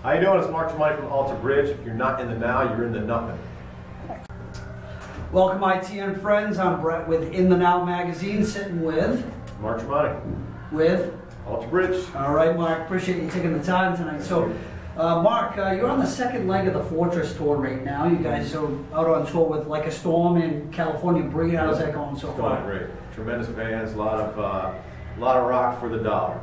How you doing? It's Mark Tremonti from Alter Bridge. If you're not in the now, you're in the nothing. Welcome, ITN friends. I'm Brett with In the Now magazine, sitting with Mark Tremonti. With Alter Bridge. All right, Mark. Appreciate you taking the time tonight. So, Mark, you're on the second leg of the Fortress tour right now. You guys are out on tour with Like a Storm and California Breed. How's that going so far? Going great. Tremendous bands. A lot of rock for the dollar.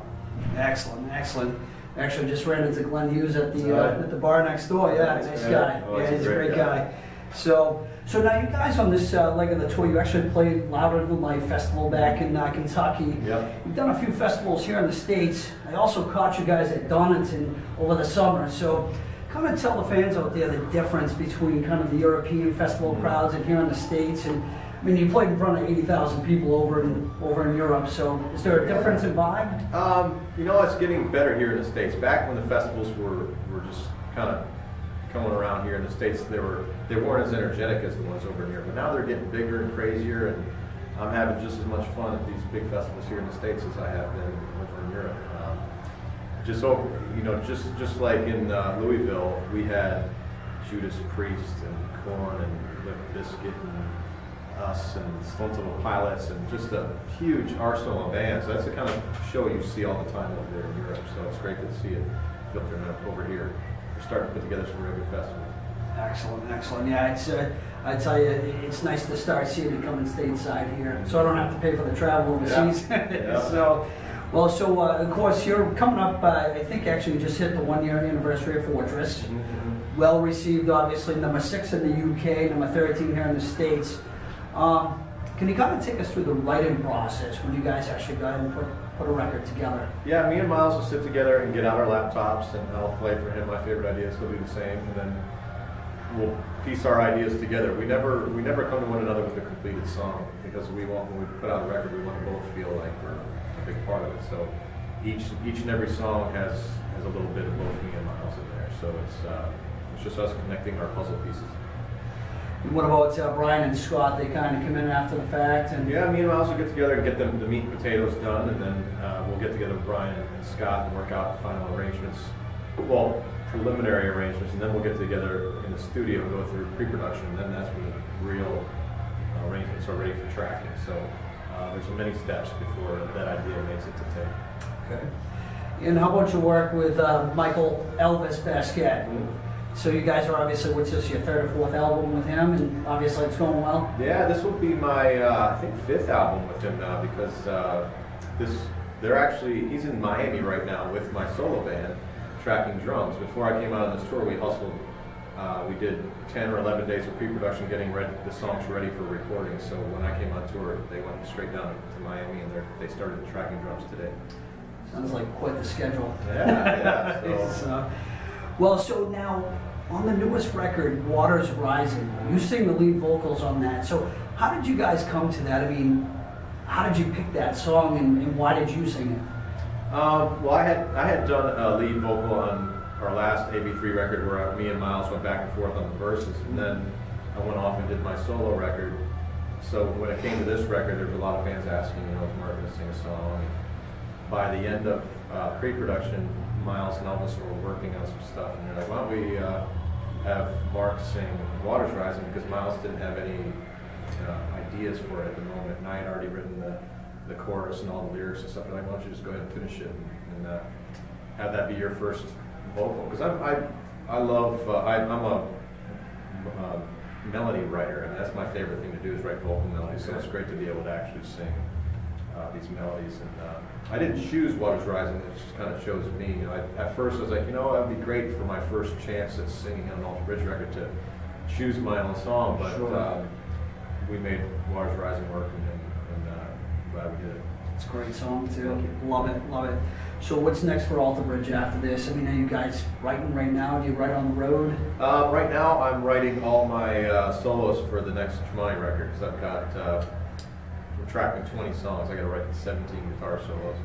Excellent, excellent. Actually, just ran into Glenn Hughes at the bar next door. Yeah, nice guy. Oh, yeah, he's a great guy. So now you guys on this leg of the tour, you actually played Louder Than Life Festival back in Kentucky. Yep. You've done a few festivals here in the States. I also caught you guys at Donington over the summer. So kind of tell the fans out there the difference between kind of the European festival crowds and here in the States. And I mean, you played in front of 80,000 people over in Europe. So is there a difference in vibe? You know, it's getting better here in the States. Back when the festivals were just kind of coming around here in the States, they weren't as energetic as the ones over in Europe. But now they're getting bigger and crazier, and I'm having just as much fun at these big festivals here in the States as I have been over in Europe. Just like in Louisville, we had Judas Priest and Korn and Limp Bizkit and us and Stone Temple Pilots and just a huge arsenal of bands. That's the kind of show you see all the time over there in Europe. So it's great to see it filtering up over here. We're starting to put together some really good festivals. Excellent, excellent. Yeah, it's I tell you, it's nice to start seeing it coming stateside here, so I don't have to pay for the travel overseas. Yeah. Yeah. So of course you're coming up. I think actually you just hit the 1-year anniversary of Fortress. Mm-hmm. Well received, obviously. Number 6 in the UK, number 13 here in the States. Can you kind of take us through the writing process when you guys actually go ahead and put a record together? Yeah, me and Miles will sit together and get out our laptops, and I'll play for him my favorite ideas. He'll do the same, and then we'll piece our ideas together. We never come to one another with a completed song, because when we put out a record, we want to both feel like we're a big part of it. So each and every song has a little bit of both me and Miles in there. So it's just us connecting our puzzle pieces. What about Brian and Scott? They kind of come in after the fact, and yeah, me and Miles will get together and get the meat and potatoes done, and then we'll get together with Brian and Scott and work out the final arrangements, well, preliminary arrangements, and then we'll get together in the studio and go through pre-production, and then that's when the real arrangements are ready for tracking. So there's many steps before that idea makes it to tape. Okay. And how about your work with Michael Elvis Basquiat? Mm-hmm. So you guys are obviously, what's this, your 3rd or 4th album with him, and obviously it's going well? Yeah, this will be my, I think, 5th album with him now, because he's in Miami right now with my solo band, tracking drums. Before I came out on this tour, we hustled, we did 10 or 11 days of pre-production getting the songs ready for recording. So when I came on tour, they went straight down to Miami, and they started tracking drums today. Sounds like quite the schedule. Yeah, So. Well, so now, on the newest record, Water's Rising, you sing the lead vocals on that. So how did you guys come to that? I mean, how did you pick that song, and why did you sing it? Well, I had done a lead vocal on our last AB3 record where me and Miles went back and forth on the verses, and then I went off and did my solo record. So when it came to this record, there was a lot of fans asking, is Mark going to sing a song? And by the end of pre-production, Miles and Elvis were working on some stuff, and they're like, why don't we have Mark sing Water's Rising, because Miles didn't have any ideas for it at the moment, and I had already written the chorus and all the lyrics and stuff. They're like, why don't you just go ahead and finish it and have that be your first vocal? Because I'm a melody writer, and that's my favorite thing to do, is write vocal melodies, so it's great to be able to actually sing these melodies. And I didn't choose Water's Rising, it just kind of chose me. At first I was like, it would be great for my first chance at singing on an Alter Bridge record to choose my own song, but sure. We made Water's Rising work, and I'm glad we did it. It's a great song too. Love it, love it. So what's next for Alter Bridge after this? I mean, are you guys writing right now? Do you write on the road? Right now I'm writing all my solos for the next Tremonti record, because I've got we're tracking 20 songs. I got to write 17 guitar solos,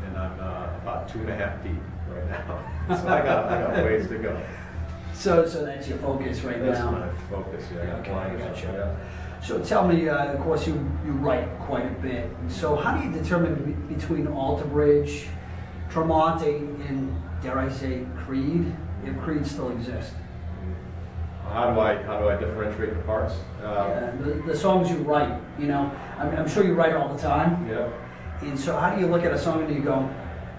and I'm about 2.5 deep right now. So I got ways to go. So that's your focus right now. That's my focus. Yeah. Okay, I got you. Yeah. So tell me, of course, you write quite a bit. So how do you determine between Alter Bridge, Tremonti, and dare I say Creed? if Creed still exists? How do I differentiate the parts? Yeah, the songs you write, you know, I'm sure you write all the time. Yeah. And so how do you look at a song and you go,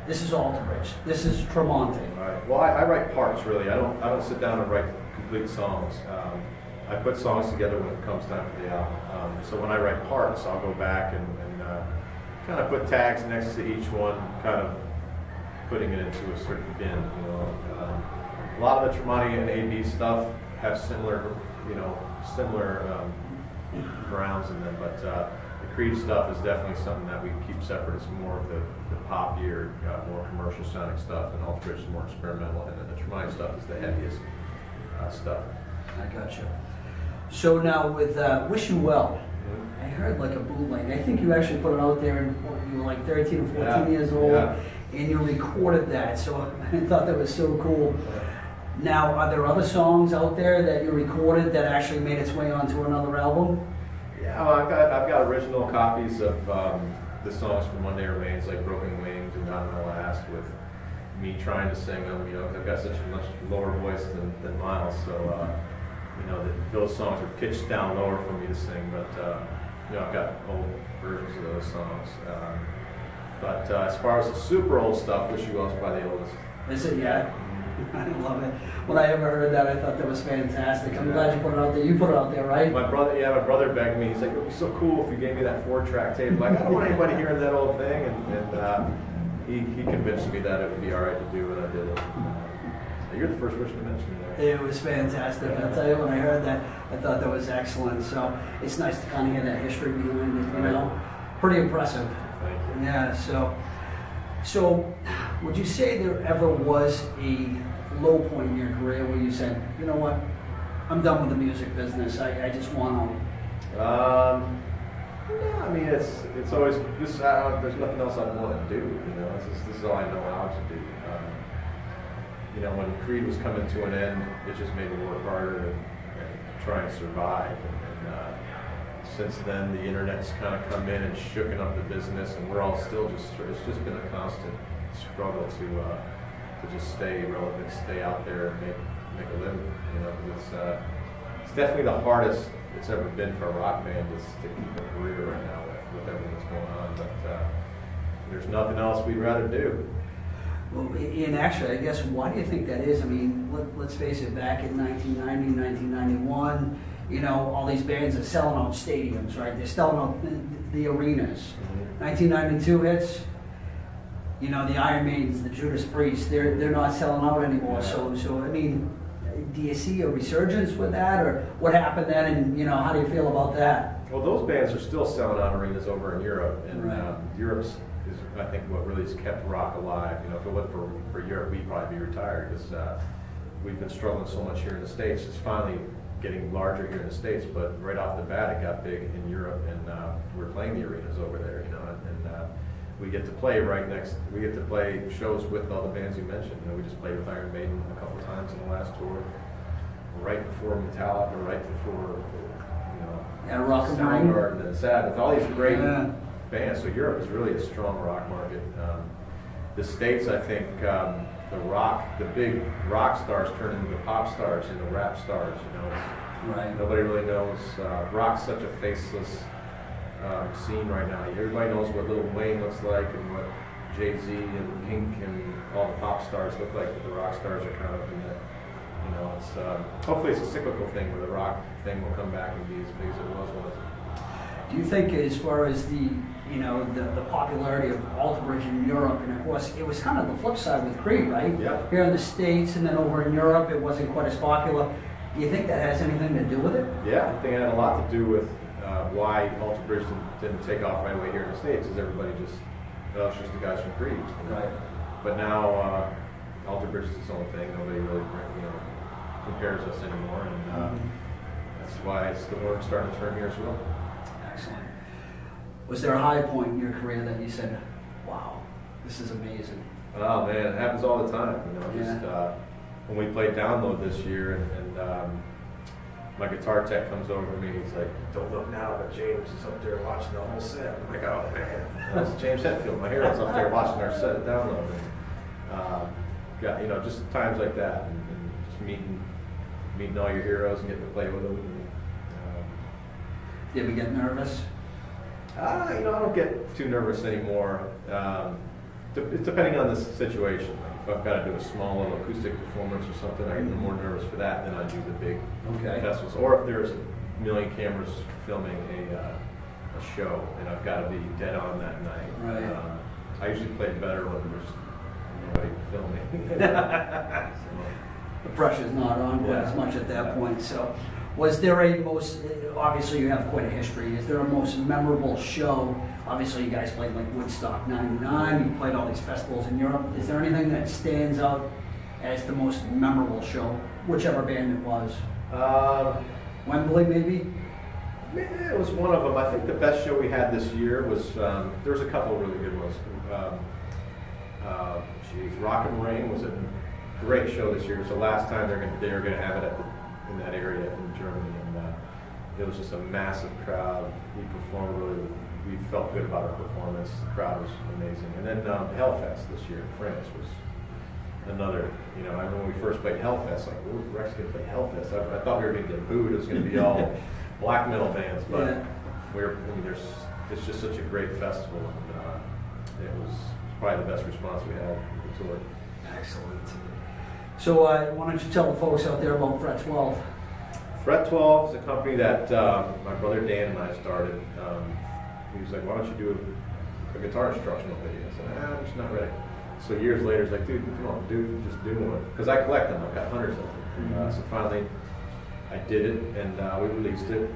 this is Alter Bridge, this is Tremonti? Right. Well, I write parts really. I don't sit down and write complete songs. I put songs together when it comes time for the album. So when I write parts, I'll go back and kind of put tags next to each one, kind of putting it into a certain bin. You know, a lot of the Tremonti and AB stuff have similar grounds in them, but the Creed stuff is definitely something that we keep separate. It's more of the poppier, more commercial sounding stuff, and Alter Bridge is more experimental, and then the Tremonti stuff is the heaviest stuff. I gotcha. So now with Wish You Well, I heard like a bootleg. I think you actually put it out there, and you were like 13 or 14 years old, and you recorded that. So I thought that was so cool. Now, are there other songs out there that you recorded that actually made its way onto another album? Yeah, well, I've got original copies of the songs from One Day Remains, like Broken Wings and Not No Last, with me trying to sing them. You know, 'cause I've got such a much lower voice than Miles, so you know, those songs are pitched down lower for me to sing. But you know, I've got old versions of those songs. But as far as the super old stuff, Wish You Well is probably the oldest. Is it yet? I love it. When I ever heard that, I thought that was fantastic. I'm glad you put it out there. You put it out there, right? My brother begged me. He's like, "It would be so cool if you gave me that 4-track tape." I'm like, I don't want anybody hearing that old thing. And he convinced me that it would be all right to do, and I did it. You're the first person to mention that. It was fantastic. I'll tell you, when I heard that, I thought that was excellent. So it's nice to kind of hear that history behind it. You know, pretty impressive. Thank you. Yeah. So would you say there ever was a low point in your career where you said, you know what, I'm done with the music business. I just want home. Yeah, I mean, it's always this. There's nothing else I want to do. You know, this is all I know how to do. You know, when Creed was coming to an end, it just made me work harder and try and survive. And since then, the internet's kind of come in and shooken up the business, and we're all still it's just been a constant struggle to just stay relevant, stay out there, and make a living. You know, because it's definitely the hardest it's ever been for a rock band is to keep a career right now with everything that's going on. But there's nothing else we'd rather do. Well, and actually, I guess, why do you think that is? I mean, let's face it, back in 1990, 1991, you know, all these bands are selling out stadiums, right? They're selling out the arenas. 1992 hits, you know, the Iron Maidens, the Judas Priest, they're not selling out anymore. So I mean, do you see a resurgence with that, or what happened then, and, you know, how do you feel about that? Well, those bands are still selling out arenas over in Europe, and right. Europe's is, I think, what really has kept rock alive. You know, if it wasn't for Europe, we'd probably be retired, because we've been struggling so much here in the States. It's finally getting larger here in the States, but right off the bat, it got big in Europe, and we're playing the arenas over there, you know, and we get to play we get to play shows with all the bands you mentioned. You know, we just played with Iron Maiden a couple times in the last tour, right before Metallica, right before, you know, Soundgarden and Sabbath, all these great bands. So Europe is really a strong rock market. The States, I think, the big rock stars turn into the pop stars, you know, rap stars. You know, right. Nobody really knows. Rock's such a faceless scene right now. Everybody knows what Lil Wayne looks like and what Jay-Z and Pink and all the pop stars look like, but the rock stars are kind of in the, you know, it's hopefully it's a cyclical thing where the rock thing will come back and be as big as it was once. Do you think, as far as the popularity of Alter Bridge in Europe, and of course it was kind of the flip side with Creed, right? Yeah. Here in the States, and then over in Europe it wasn't quite as popular. Do you think that has anything to do with it? Yeah, I think it had a lot to do with why Alter Bridge didn't take off right away here in the States, is everybody just, it's just the guys from Creed. You know? Right. But now Alter Bridge is its own thing. Nobody really, you know, compares us anymore, and that's why the word's starting to turn here as well. Excellent. Was there a high point in your career that you said, wow, this is amazing? Oh man, it happens all the time. You know, just when we played Download this year, and my guitar tech comes over to me, he's like, "Don't look now, but James is up there watching the whole set." I'm like, "Oh man, that's James Hetfield, my hero's up there watching our set at Download." And, you know, just times like that, and just meeting all your heroes and getting to play with them. And, do you ever get nervous? I don't get too nervous anymore. It's depending on the situation. Like if I've got to do a small little acoustic performance or something, I get more nervous for that than I do the big festivals. Or if there's a million cameras filming a show and I've got to be dead on that night. Right. I usually play better when there's nobody filming. The pressure's not on quite as much at that point. So, was there a most, obviously you have quite a history, is there a most memorable show? Obviously you guys played like Woodstock 99, you played all these festivals in Europe. Is there anything that stands out as the most memorable show, whichever band it was? Wembley maybe? It was one of them. I think the best show we had this year was, there was a couple of really good ones. Rock and Rain was a great show this year. It was the last time they were going to have it in that area in Germany, and it was just a massive crowd. We performed really. We felt good about our performance. The crowd was amazing. And then Hellfest this year in France was another. I remember when we first played Hellfest, like we're actually going to play Hellfest. I thought we were going to get booed. It was going to be all black metal bands, but it's just such a great festival, and it was probably the best response we had with the tour. Excellent. So why don't you tell the folks out there about Fret 12? Fret 12 is a company that my brother Dan and I started. He was like, why don't you do a guitar instructional video? I said, I'm just not ready. So years later, he's like, dude, come on, just do one. Because I collect them, I've got hundreds of them. So finally, I did it, and we released it.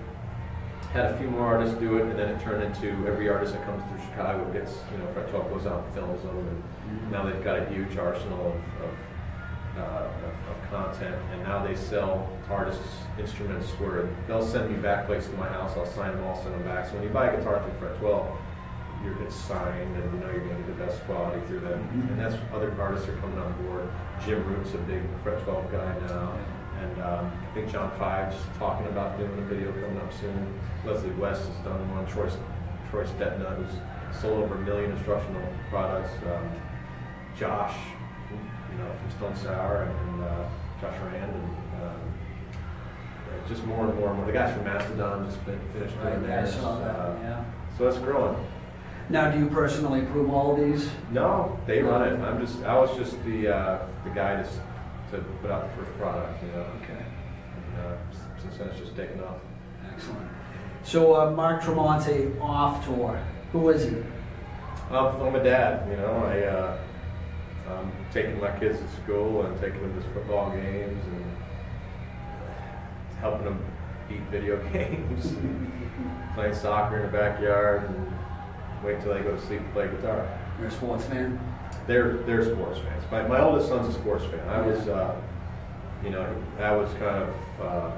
Had a few more artists do it, and then it turned into every artist that comes through Chicago gets, Fret 12 goes out and films them, and now they've got a huge arsenal of content, and now they sell artists instruments where they'll send me back places to my house, I'll sign them all, send them back. So when you buy a guitar through Fret 12, it's signed, and you're going to get the best quality through them. And that's other artists are coming on board. Jim Root's a big Fret 12 guy now. And I think John Five's talking about doing a video coming up soon. Leslie West has done one. Troy Stetna, who's sold over 1 million instructional products. Josh, from Stone Sour, and Josh Rand, and just more and more and more. The guys from Mastodon just finished doing theirs. So it's growing. Now, do you personally approve all of these? No, they run it. I was just the guy to put out the first product, Okay. And, since then it's just taken off. Excellent. So Mark Tremonti off tour. Who is he? I'm a dad. I'm taking my kids to school and taking them to football games and helping them beat video games, playing soccer in the backyard, and wait till they go to sleep and play guitar. You're a sports fan? They're sports fans. My oldest son's a sports fan. I was, I was kind of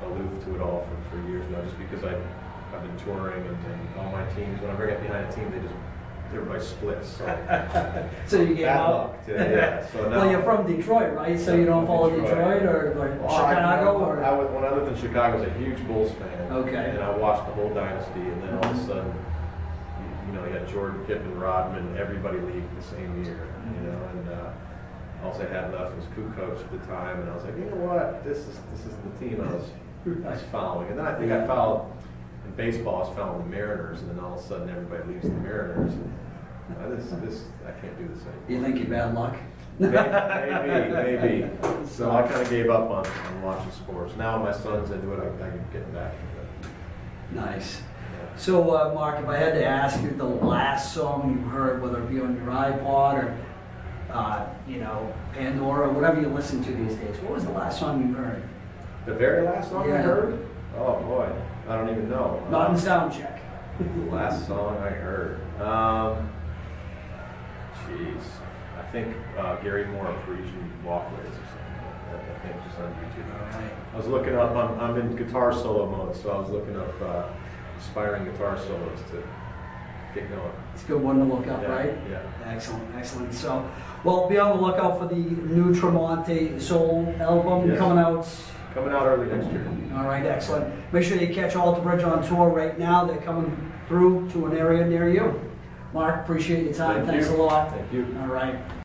aloof to it all for years now, just because I've been touring and all my teams. Whenever I get behind a team, everybody splits. So you get out. So now, well, you're from Detroit, right? So you don't follow Detroit or Chicago? When I lived in Chicago, I was a huge Bulls fan. Okay. And I watched the whole dynasty, and then all of a sudden, you had Jordan, Pippen, Rodman, everybody leave the same year, and all I had left was Kukoc at the time, and I was like, you know what, this is the team I was following. And then I think I followed, in baseball, I was following the Mariners, and then all of a sudden everybody leaves the Mariners. And this I can't do this anymore. You think you're bad luck? Maybe. So I kind of gave up on watching sports. Now my son's into it, I can get back into it. Nice. So, Mark, if I had to ask you the last song you heard, whether it be on your iPod or, Pandora, whatever you listen to these days, what was the last song you heard? The very last song I heard? Oh boy, I don't even know. Not in sound check. The last song I heard. I think Gary Moore Parisian Walkways or something. I think just on YouTube. Right. I was looking up. I'm in guitar solo mode, so I was looking up inspiring guitar solos to get going. It's a good one to look up, right? Yeah. Excellent. So, well, be on the lookout for the new Tremonti Soul album coming out. Coming out early next year. All right, excellent. Make sure you catch Alter Bridge on tour right now. They're coming through to an area near you. Mark, appreciate your time. Thanks a lot. Thank you. All right.